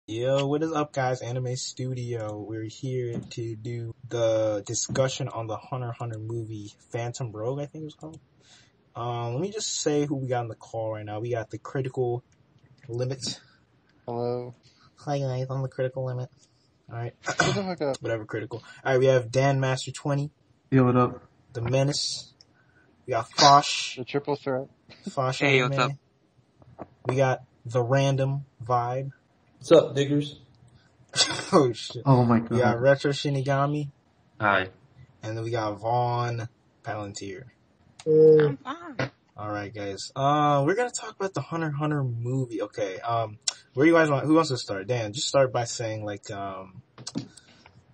Yo, what is up, guys? Anime Studio. We're here to do the discussion on the Hunter x Hunter movie, Phantom Rogue, I think it was called. Let me just say who we got on the call right now. We got the Critical Limit. Hello. Hi, guys. I'm the Critical Limit. Alright. Shut the fuck up. Whatever, Critical. Alright, we have Dan Master 20. Yo, what up? The Menace. We got Fosh. The triple threat. Fosh Hey, Anime. what's up? We got The Random Vibe. What's up, diggers? Oh, shit. Oh my We got god. Retro Shinigami. Hi. And then we got Vaughn Palantir. I'm fine. Alright, guys. We're gonna talk about the Hunter x Hunter movie. Okay, where you guys who wants to start? Dan, just start by saying, like, Alright,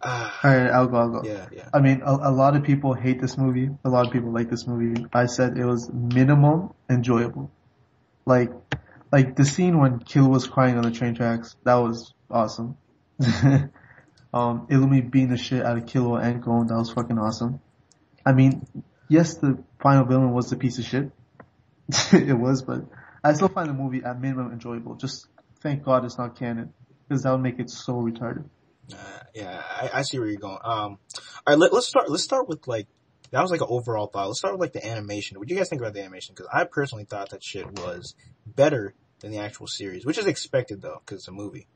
I'll go. Yeah. I mean, a lot of people hate this movie. A lot of people like this movie. I said it was minimum enjoyable. Like the scene when Kill was crying on the train tracks, that was awesome. Illumi beating the shit out of Killua and Gon, that was fucking awesome. I mean, yes, the final villain was a piece of shit. It was, but I still find the movie at minimum enjoyable. Just thank God it's not canon, because that would make it so retarded. I see where you're going. Alright, let's start with, like, that was like an overall thought. Let's start with, like, the animation. What do you guys think about the animation? Because I personally thought that shit was better than the actual series, which is expected though, because it's a movie.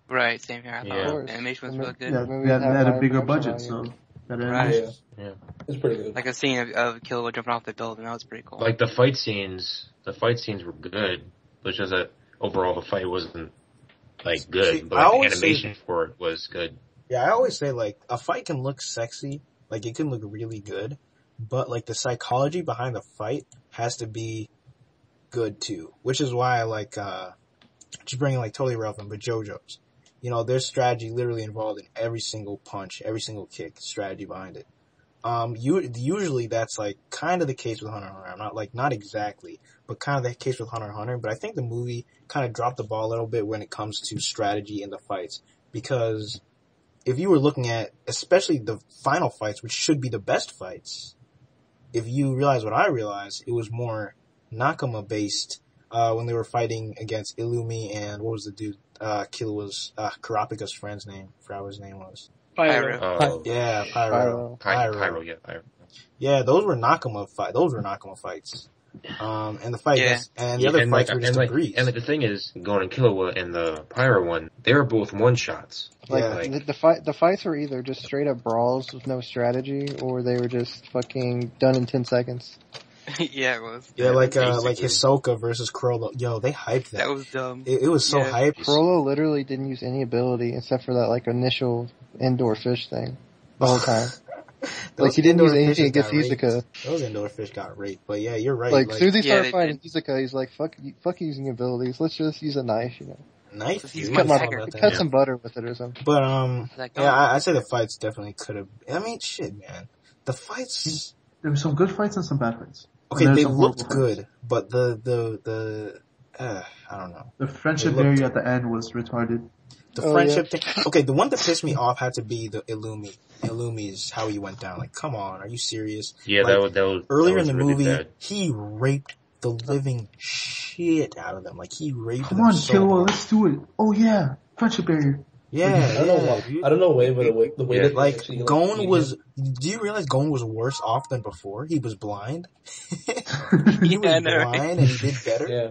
Right, same here. I Yeah. thought the animation was real good. Yeah, movie they had had a higher bigger production budget, value. so better Right. animation. Yeah. It's pretty good. Like a scene of Killua jumping off the building. That was pretty cool. Like the fight scenes were good, but just that overall the fight wasn't like good. See, but I like, the always animation for it was good. Yeah, I always say, like, a fight can look sexy, like, it can look really good, but, like, the psychology behind the fight has to be good, too. Which is why I like, just bringing, like, totally relevant, but JoJo's. You know, there's strategy literally involved in every single punch, every single kick, strategy behind it. Usually that's, like, kind of the case with Hunter x Hunter. Not exactly, but kind of the case with Hunter x Hunter, but I think the movie kind of dropped the ball a little bit when it comes to strategy in the fights, because if you were looking at, especially the final fights, which should be the best fights, if you realize what I realized, it was more Nakama based, when they were fighting against Illumi and what was the dude, Killua's, Kurapika's friend's name, I forgot what his name was. Pyro. Yeah, Pyro. Pyro, yeah. Yeah, those were Nakama fights. And the fight, Yeah. and the other and fights like, were just and a like, breeze. and like the thing is, Gon and Killua and the Pyro one, they were both one shots. Like, Yeah. the fights were either just straight up brawls with no strategy, or they were just fucking done in 10 seconds. Yeah, it was. Yeah, like basically. Hisoka versus Chrollo. Yo, they hyped that. That was dumb. It was so Yeah. hyped. Frollo literally didn't use any ability except for that, like, initial indoor fish thing the whole time. Like, he didn't use anything against Hisoka. Those indoor fish got raped. But yeah, you're right. Like, as soon as he Yeah, started they fighting Hisoka, he's like, fuck using abilities. Let's just use a knife, you know. knife. He's you cut might my- talk about that. Cut some butter with it or something. But Like, yeah, I'd say the fights definitely could have. I mean, shit, man. The fights. There were some good fights and some bad fights. Okay, And there's they some looked horrible fights. good, but the I don't know. The friendship They looked- area at the end was retarded. The Oh, friendship thing. Okay, the one that pissed me off had to be the Illumi. Illumi's how he went down. Like, come on, are you serious? Yeah, Like, that was earlier that was in the really movie, bad. he raped the living shit out of them. Like, he raped Come them on, so Killua, hard. let's do it. Oh yeah, friendship barrier. Yeah, I don't know why. dude. I don't know why, but the way Yeah, that Like, actually, Gon beat was, him- do you realize Gon was worse off than before? He was blind. He Yeah, was I know, right? blind and he did better. Yeah.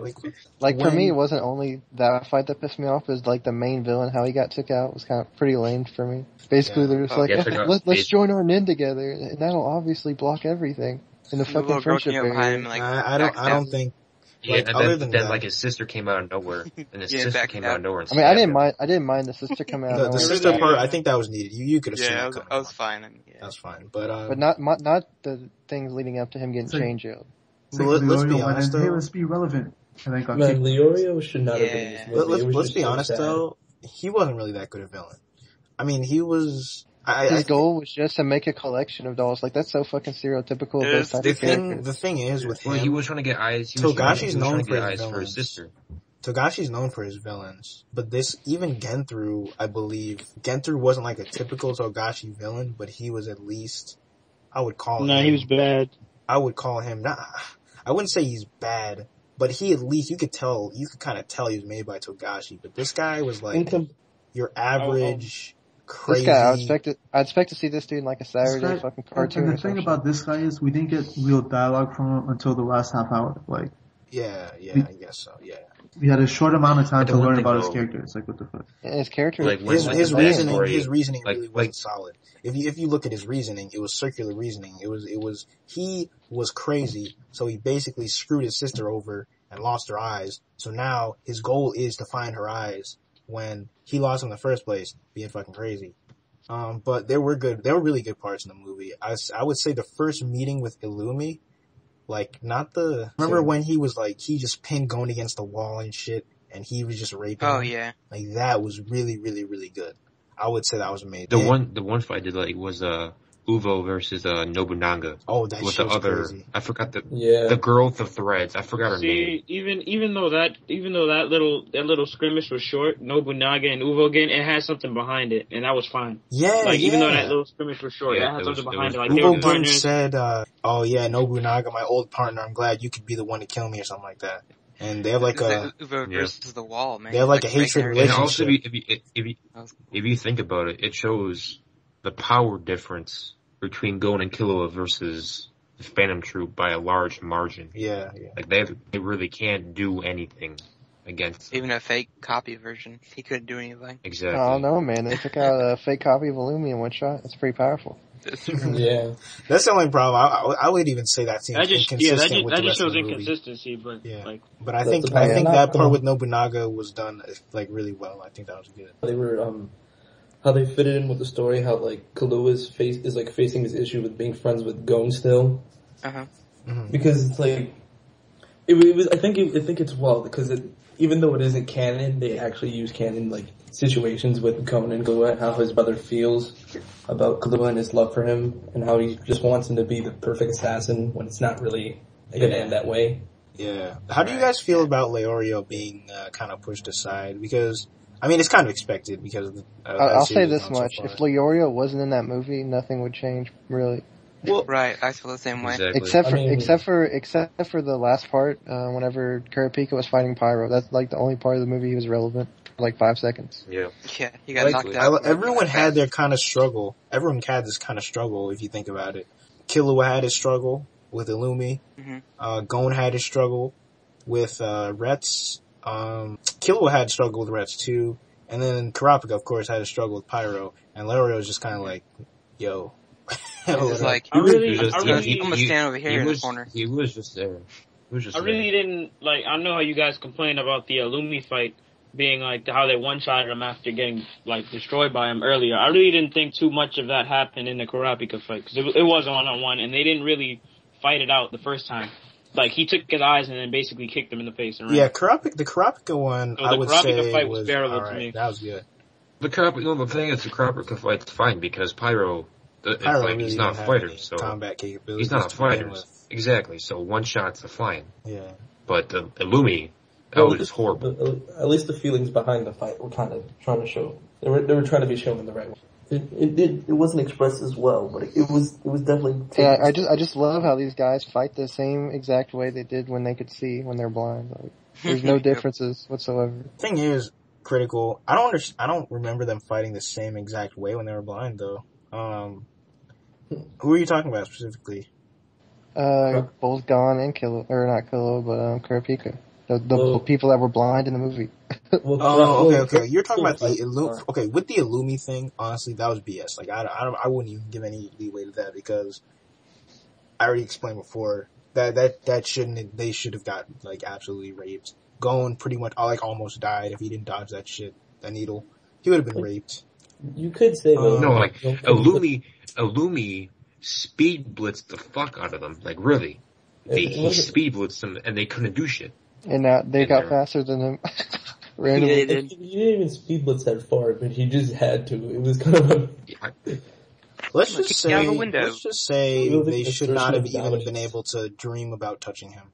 Like, for When- me, it wasn't only that fight that pissed me off, it was like the main villain, how he got took out was kind of pretty lame for me. Basically, Yeah. they're just Oh, like, yeah, took out- let's join our nin together, and that'll obviously block everything in the The fucking little girl friendship came up behind him, area. like, I don't think, Yeah, like, and other then, than then that- like his sister came out of nowhere, and his Yeah, sister back came out. out of nowhere. And I mean, I stabbed didn't mind the sister coming out. the of nowhere. sister part, I think that was needed. You could have seen Yeah, it coming. I was fine. And, yeah. That's fine. But But not the things leading up to him getting It's like- chain jailed. It's But like let's be Leorio went honest, in, hey, though. let's be relevant. And then got Man, kicked. Leorio should not have been in this Yeah. movie. It was let's just be so honest sad. though, he wasn't really that good a villain. I mean, he was. His goal was just to make a collection of dolls. Like, that's so fucking stereotypical of It those is. type The of thing, characters. the thing is with Well, he him, was trying to get eyes. He Togashi's was known trying to for get his eyes for villains. his sister. Togashi's known for his villains, but this, even Genthru, I believe, Genthru wasn't like a typical Togashi villain, but he was at least, I would call him. No, he was bad. I would call him, not, I wouldn't say he's bad, but he at least, you could kind of tell he was made by Togashi, but this guy was like your average, crazy. This guy, I'd expect to see this dude in like a Saturday fucking cartoon. And the thing about this guy is we didn't get real dialogue from him until the last half hour. Like, yeah, I guess so, yeah. We had a short amount of time to learn about his character. It's like, what the fuck? And his character, like, his reasoning really wasn't solid. If you look at his reasoning, it was circular reasoning. He was crazy, so he basically screwed his sister over and lost her eyes. So now his goal is to find her eyes when he lost them in the first place, being fucking crazy. But there were really good parts in the movie. I would say the first meeting with Illumi, like, remember when he was like, he just pinned going against the wall and shit, and he was just raping him? Yeah. Like, that was really, really, really good. I would say that was amazing. The one fight I did like was, Uvo versus, Nobunaga. Oh, that shit was crazy. I forgot the girl with the threads. I forgot her name. Even though that little skirmish was short, Nobunaga and Uvo again, it had something behind it, and that was fine. Yeah, even though that little skirmish was short, it had something behind it. Like, Uvo Gin said, oh yeah, Nobunaga, my old partner, I'm glad you could be the one to kill me or something like that. And they have like Uvo versus the wall, man. They have like a hatred relationship. And also, if you think about it, it shows the power difference between Gon and Killua versus the Phantom Troop by a large margin. Yeah. Like they really can't do anything against even a fake copy version. He couldn't do anything. Exactly. I don't know, man. They took out a fake copy of Illumi in one shot. It's pretty powerful. Yeah. That's the only problem. I would even say that seems inconsistent with the rest of the movie. Inconsistency, but But I think that part with Nobunaga was done like really well. I think that was good. They were how they fit it in with the story, how like Killua's is like facing this issue with being friends with Gon still. Mm-hmm. Because it's like it was I think it's well because even though it isn't canon, they actually use canon like situations with Gon and Killua, how his brother feels about Killua and his love for him, and how he just wants him to be the perfect assassin when it's not really gonna end that way. Yeah. How do you guys feel about Leorio being kind of pushed aside? Because I mean, it's kind of expected because I'll say this much: if Leorio wasn't in that movie, nothing would change, really. Well, right, I feel the same way. Exactly. Except for the last part, whenever Kurapika was fighting Pyro, that's like the only part of the movie he was relevant for like 5 seconds. Yeah, he got knocked out. Everyone had their kind of struggle. Everyone had this kind of struggle, if you think about it. Killua had his struggle with Illumi. Mm-hmm. Gon had his struggle with Retz. Killua had struggle with Retz too. And then Kurapika, of course, had a struggle with Pyro. And Leorio was just kind of like, yo. It's like, I'm gonna stand over here in the corner. He was just there. I really didn't, like, I know how you guys complain about the Illumi fight being like how they one-shotted him after getting, like, destroyed by him earlier. I really didn't think too much of that happened in the Kurapika fight, because it was a one-on-one, and they didn't really fight it out the first time. Like, he took his eyes and then basically kicked him in the face. And yeah, the Kurapika one, so I would say fight was bearable to me. That was good. The thing is, the Kurapika fight's fine because Pyro really he's not a fighter, so combat capabilities. He's not a fighter. Exactly. So one shot's fine. Yeah. But the Illumi, that was just horrible. At least the feelings behind the fight were kind of trying to show. They were trying to be shown in the right way. It wasn't expressed as well, but it was definitely. Yeah, I just love how these guys fight the same exact way they did when they could see when they're blind. Like, there's no differences whatsoever. Thing is, critical. I don't remember them fighting the same exact way when they were blind though. Who are you talking about specifically? Both Gon and Killua, or not Killua, but Kurapika. The people that were blind in the movie. Okay. You're talking about the Illumi. Okay, with the Illumi thing, honestly, that was BS. Like, I wouldn't even give any leeway to that because I already explained before that they should have gotten like absolutely raped. Gon pretty much almost died if he didn't dodge that needle. He would have been raped. You could say Illumi speed blitzed the fuck out of them. Like, really. He speed blitzed them and they couldn't do shit. And now they got faster than him. Randomly. He didn't even speed blitz that far, but he just had to. It was kind of Let's just say they should not have even been able to dream about touching him.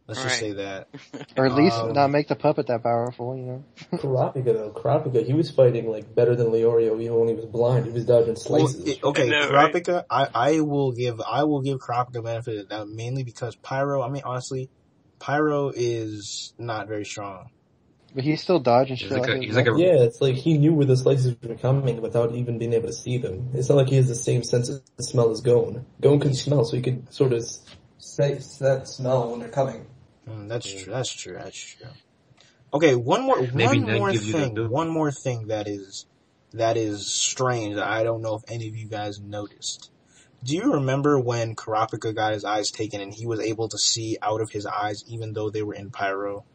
Let's just say that. Or at least not make the puppet that powerful, you know. Kurapika, he was fighting like better than Leorio even when he was blind. He was dodging slices. Kurapika, right? I will give Kurapika benefit of that mainly because Pyro, I mean honestly, Pyro is not very strong. But he's still dodging shit. Yeah, it's like he knew where the slices were coming without even being able to see them. It's not like he has the same sense of smell as Gon. Gon can smell, so he could sort of sense that smell when they're coming. That's true. Okay, one more thing that is strange that I don't know if any of you guys noticed. Do you remember when Kurapika got his eyes taken and he was able to see out of his eyes even though they were in Pyro?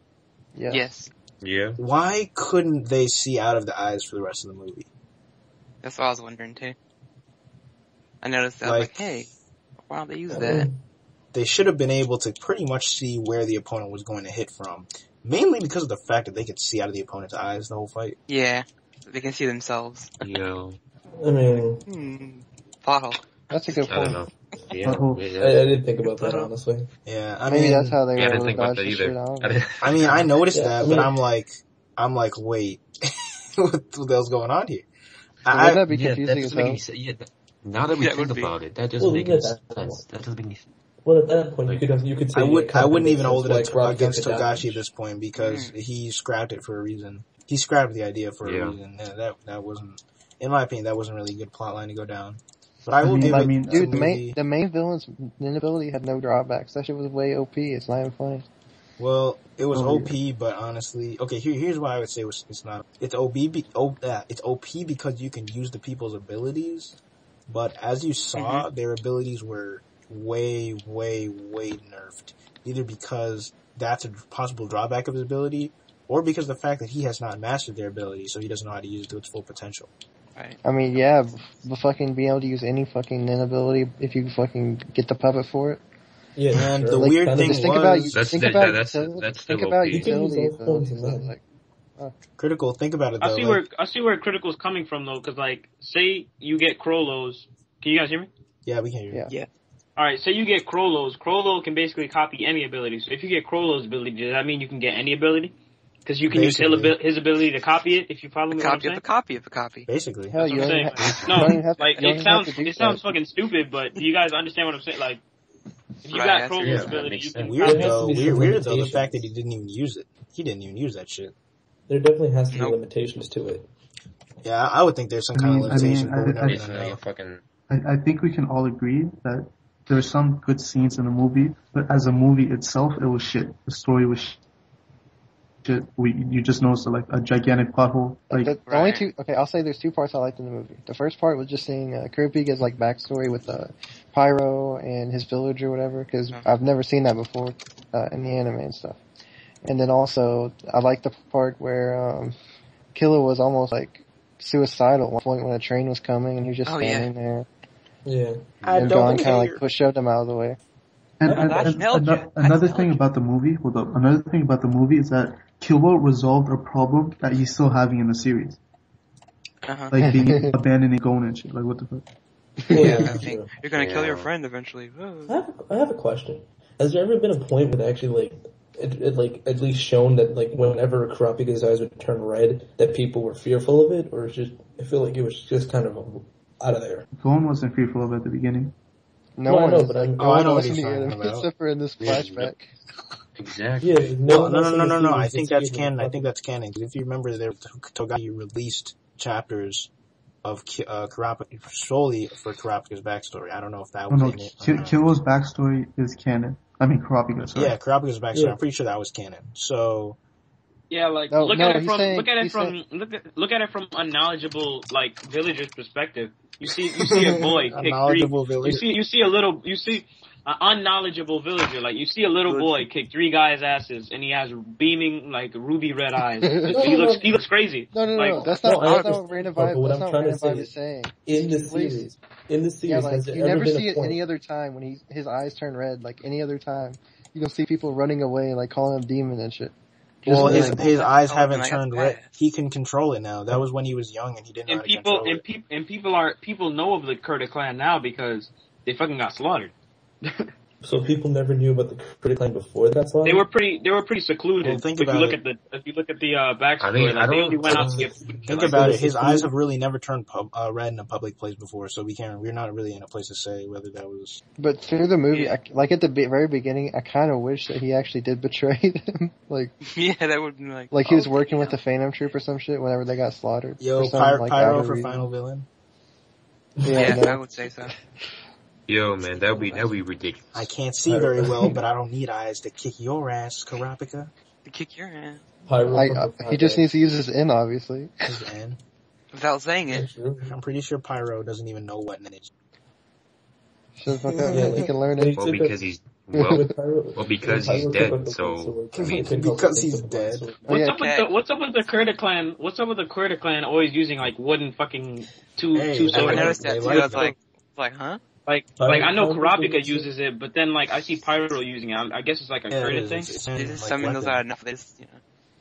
Yeah. Yes. Yeah. Why couldn't they see out of the eyes for the rest of the movie? That's what I was wondering too. I noticed that, like, hey, why don't they use that? They should have been able to pretty much see where the opponent was going to hit from. Mainly because of the fact that they could see out of the opponent's eyes the whole fight. Yeah. They can see themselves. Yeah. I mean... Pothole. That's a good point. I don't know. Yeah. I didn't think about that, honestly. Yeah, maybe that's how they were I didn't able think to about dodge that the either. shit out. I mean, I noticed that, but I'm like, wait, what the hell's going on here? Wouldn't that be confusing as hell? Now that we think about it, that doesn't make any sense. That doesn't make any sense. Well, at that point, you could say... I wouldn't even hold it against Togashi at this point because he scrapped it for a reason. He scrapped the idea for a reason. Yeah, that wasn't, in my opinion, that wasn't really a good plotline to go down. But I will give it. Dude, the main villain's ability had no drawbacks. That shit was way OP. It's not even funny. Well, it was OP, but honestly, okay. Here's why I would say it's not. It's OP because you can use the people's abilities, but as you saw, their abilities were way nerfed. Either because that's a possible drawback of his ability, or because of the fact that he has not mastered their ability, so he doesn't know how to use it to its full potential. Right. I mean, yeah, but fucking being able to use any fucking nin ability if you fucking get the puppet for it. Yeah, and the weird thing was... Think about utility. Critical, think about it though. I see where Critical's coming from though, cause like, say you get Krollo's. Can you guys hear me? Yeah, we can hear you. Yeah. Alright, say you get Krollo's. Krollo can basically copy any ability. So if you get Krollo's ability, does that mean you can get any ability? Because you can use his ability to copy it, if you follow me what I'm saying? Copy of a copy. Basically. Hell, you saying. It sounds fucking stupid, but do you guys understand what I'm saying? Like, if you got Krollo's ability, you can weird though, the fact that he didn't even use it. He didn't even use that shit. There definitely has to be limitations to it. Yeah, I would think there's some kind of limitation. I think we can all agree that there are some good scenes in the movie, but as a movie itself, it was shit. The story was shit. You just noticed like a gigantic plot hole. Like only two. Okay, I'll say there's two parts I liked in the movie. The first part was just seeing Kurapika's like backstory with Pyro and his village or whatever, because I've never seen that before in the anime and stuff. And then also I liked the part where Killer was almost like suicidal at one point when a train was coming and he was just standing there. Yeah, and Gon kind of like shoved him out of the way. And another thing about the movie, another thing about the movie is that Killua resolved a problem that he's still having in the series. Like being abandoning Gon and shit. Like, what the fuck? Yeah, you're gonna kill your friend eventually. I have a question. Has there ever been a point where they actually it at least shown that like whenever Kurapika's eyes would turn red, that people were fearful of it, or just I feel like it was just kind of out of there. Gon wasn't fearful of it at the beginning. No one knows, but I know what he's talking about. Except for in this flashback. Exactly. Yeah, no. I think that's canon. Because if you remember, Togashi released chapters of Kurapika solely for Kurapika's backstory. I don't know if that was in it. Killua's backstory is canon. I mean, Kurapika. Sorry. Yeah, Kurapika's backstory. Yeah. I'm pretty sure that was canon. So. Yeah, like look at it from a knowledgeable like villager's perspective. You see a boy kick three. You see an unknowledgeable villager. Like you see a little boy kick three guys' asses, and he has beaming like ruby red eyes. He looks crazy. No. That's not what Random Vibe is saying. In the series, yeah, like you never see it any other time when his eyes turn red. Like any other time, you don't see people running away, like calling him demon and shit. Well, his eyes haven't turned red. He can control it now. That was when he was young and he didn't know how to control it. People know of the Kurta clan now because they fucking got slaughtered. So people never knew about the critic claim before that slaughter? They were pretty secluded. Well, think if you about look it. at the backstory, I mean, like I they only don't went out to get food. Think about it. His eyes have really never turned red in a public place before, so we're not really in a place to say whether that was. But through the movie, like at the very beginning, I kind of wish that he actually did betray them. Like, Yeah, that would be like he was working with the Phantom Troop or some shit whenever they got slaughtered. Yo, some, Pyro for final villain. Yeah, no. I would say so. Yo, man, that'd be ridiculous. I can't see very well, but I don't need eyes to kick your ass, Karapika. To kick your ass. He just needs to use his N, obviously. His N. Without saying it. I'm pretty sure Pyro doesn't even know what N is. Shut the fuck up, man. He can learn it. Well, because he's dead. So I mean, because he's dead. What's up with the Kurta clan? What's up with the Kurta clan always using like wooden fucking two swords? I noticed that too. I was like, huh? Like I know Karapika uses it, but then like I see Pyro using it. I guess it's like a Kurta thing. They just summon those out of nothing.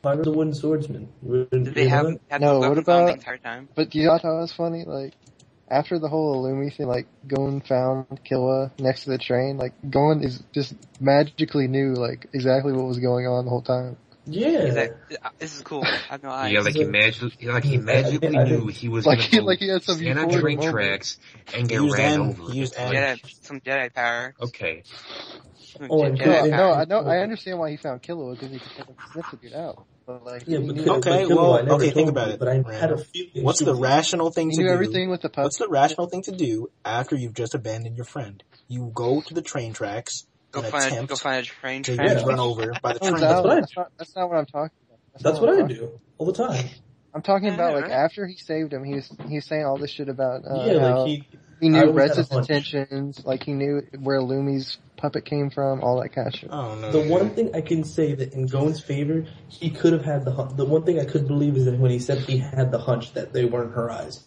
Pyro's a wooden swordsman. Did they have no, those what weapons on the about? entire time? But you know what was funny? Like after the whole Illumi thing, like Gon found Killua next to the train. Like Gon is just magically knew like exactly what was going on the whole time. Yeah. He's like, this is cool. I have no eyes. Yeah, like he magically knew he was like gonna he had some stand on train tracks and get ran over. He used some Jedi power. Okay. I understand why he found Killua because he could fucking sniff the dude out. But like, think about it. But I had a feeling. What's the rational thing to do? Everything with the puppet. What's the rational thing to do after you've just abandoned your friend? You go to the train tracks. Go find a train to track. run over by the train. That's not what I'm talking about. That's what I do all the time. I'm talking about like after he saved him, he was saying all this shit about like he knew Retz's intentions, like he knew where Lumi's puppet came from, all that kind of shit. Oh, no, the one thing I can say that in Gon's favor, he could have had the one thing I could believe is that when he said he had the hunch that they weren't her eyes.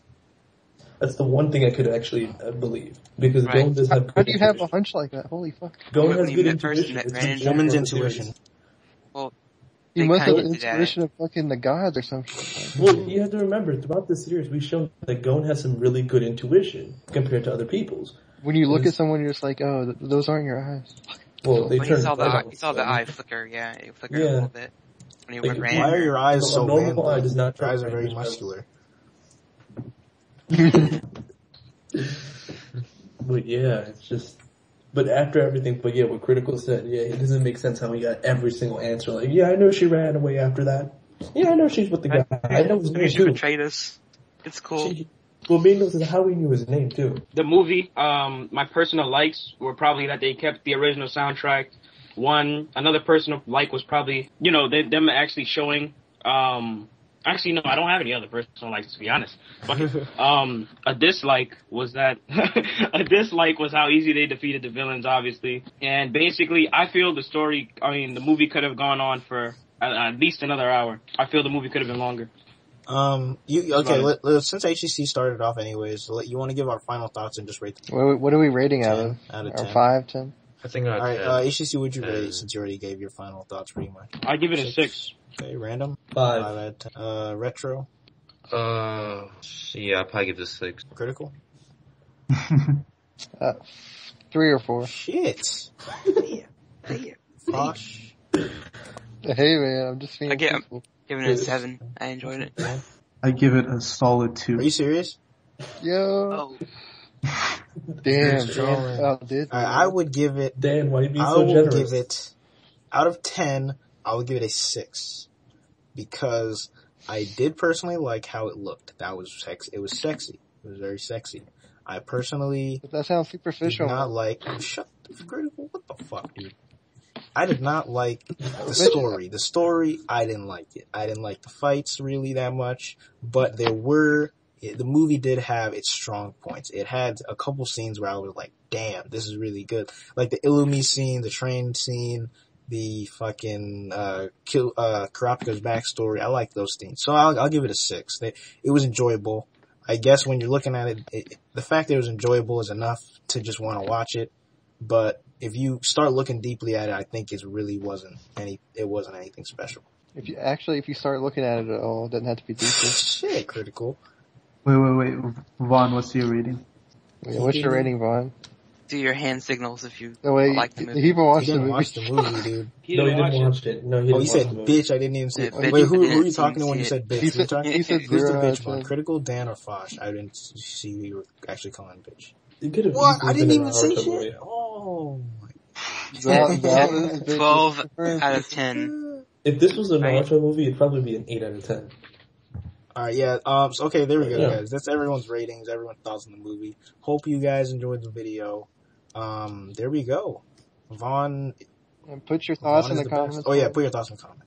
That's the one thing I could actually believe. Because Gon does have How do you have a hunch like that? Holy fuck. Gon has good intuition. It's a woman's intuition. Well, you must have the intuition of fucking the gods or something. Well, you have to remember, throughout this series, we've shown that Gon has some really good intuition compared to other people's. When you look at someone, you're just like, oh, those aren't your eyes. Well, he saw the eye flicker, it flickered a little bit. When he ran. Why are your eyes so manly? Your eyes are very muscular. But yeah, it's just. But after everything, what Critical said, it doesn't make sense how we got every single answer. Like, yeah, I know she ran away after that. Yeah, I know she's with the guy. I know his name she too. betrayed us. It's cool. Main knows how we knew his name too. The movie, my personal likes were probably that they kept the original soundtrack. Another personal like was probably, them actually showing, actually, no, I don't have any other personal likes, to be honest. But, a dislike was how easy they defeated the villains, obviously. And basically, I feel the movie could have gone on for at least another hour. I feel the movie could have been longer. Since HCC started off anyways, you want to give our final thoughts and just rate them? What are we rating 10, out of 10? 5, 10? I think out of 10. Alright, HCC, would you rate since you already gave your final thoughts pretty much? I give it a 6. Okay, random? 5 out of 10. Retro? I'll probably give this 6. Critical? 3 or 4. Shit. Fosh? Hey man, I'm just feeling peaceful. Giving it a 7. I enjoyed it. I give it a solid 2. Are you serious? Yo. Oh. Damn. I would give it. Dan, why are you being so generous? I would give it, out of 10, I would give it a 6. Because I did personally like how it looked. That was sexy. It was sexy. It was very sexy. I personally. But that sounds superficial. Did not like. Shut the Critical. What the fuck, dude? I did not like the story. The story, I didn't like it. I didn't like the fights really that much, but the movie did have its strong points. It had a couple scenes where I was like, damn, this is really good. Like the Illumi scene, the train scene, the fucking, Kurapika's backstory. I like those scenes. So I'll give it a 6. It was enjoyable. I guess when you're looking at it, the fact that it was enjoyable is enough to just want to watch it. But if you start looking deeply at it, I think it wasn't anything special. If you start looking at it at all, it doesn't have to be deep. Shit, Critical. Wait. Vaughn, what's your rating? What's your rating, Vaughn? do your hand signals if you No way, like the movie. he even He watched the didn't movie. watch the movie, dude. No, he didn't watch it. No, he Oh, didn't you said watch the movie. bitch. I didn't even see Yeah, it. bitch, Wait, I who are didn't you talking to when see you it. said bitch? He Who you said, talking? he said Who's the 0 out of bitch one? 10. Critical, Dan, or Fosh? I didn't see who you were actually calling bitch. It could have What? easily I didn't been even a say Naruto shit? movie. Oh. Val is a bitch. 12 Confirmed. out of 10. If this was a Right. Naruto movie, it'd probably be an 8 out of 10. Alright, yeah, so, okay, there we go, Yeah. guys. That's everyone's ratings, everyone's thoughts on the movie. Hope you guys enjoyed the video. There we go. And put your thoughts Vaughn in is the best. comments. Oh yeah, put your thoughts in the comments.